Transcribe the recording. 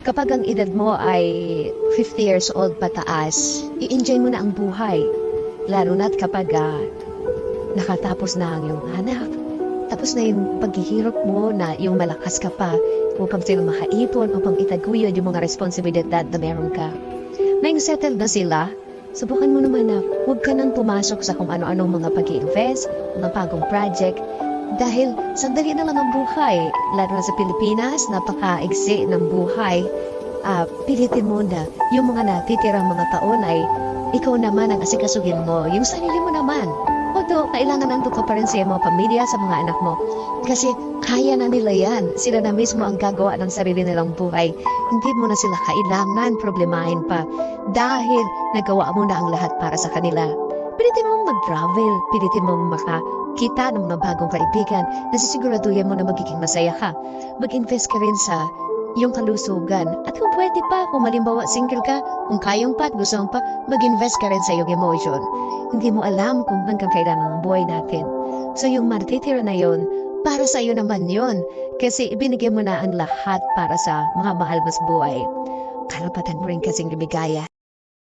Kapag ang edad mo ay 50 years old pataas, i-enjoy mo na ang buhay. Lalo na't kapag nakatapos na ang iyong anak, tapos na yung paghihirap mo na yung malakas ka pa upang sila makaipon, upang itaguyod yung mga responsibilidad na meron ka. Ngayong settled na sila, subukan mo naman na huwag ka nang pumasok sa kung ano-anong mga pag-i-invest, mga bagong project, dahil sandali na lang ang buhay, lalo na sa Pilipinas, napaka-igsi ng buhay. Pilitin mo na yung mga natitirang mga taon ay ikaw naman ang asikasuhin mo, yung sarili mo naman. Although, kailangan nandun ka pa rin sa iyong mga pamilya, sa mga anak mo. Kasi kaya na nila yan. Sila na mismo ang gagawa ng sarili nilang buhay. Hindi mo na sila kailangan problemahin pa dahil nagawa mo na ang lahat para sa kanila. Pilitin mong mag-travel, pilitin mong makakita ng mga bagong kaibigan na sisiguraduhin mo na magiging masaya ka. Mag-invest ka rin sa iyong kalusugan. At kung pwede pa, kung malimbawa single ka, kung kayang pa at gusto mo pa, mag-invest ka rin sa iyong emotion. Hindi mo alam kung hanggang kailan ang buhay natin. So yung matitira na yon, para sa iyo naman yon. Kasi ibinigay mo na ang lahat para sa mga mahal mo sa buhay. Karapatan mo rin kasing lumigaya.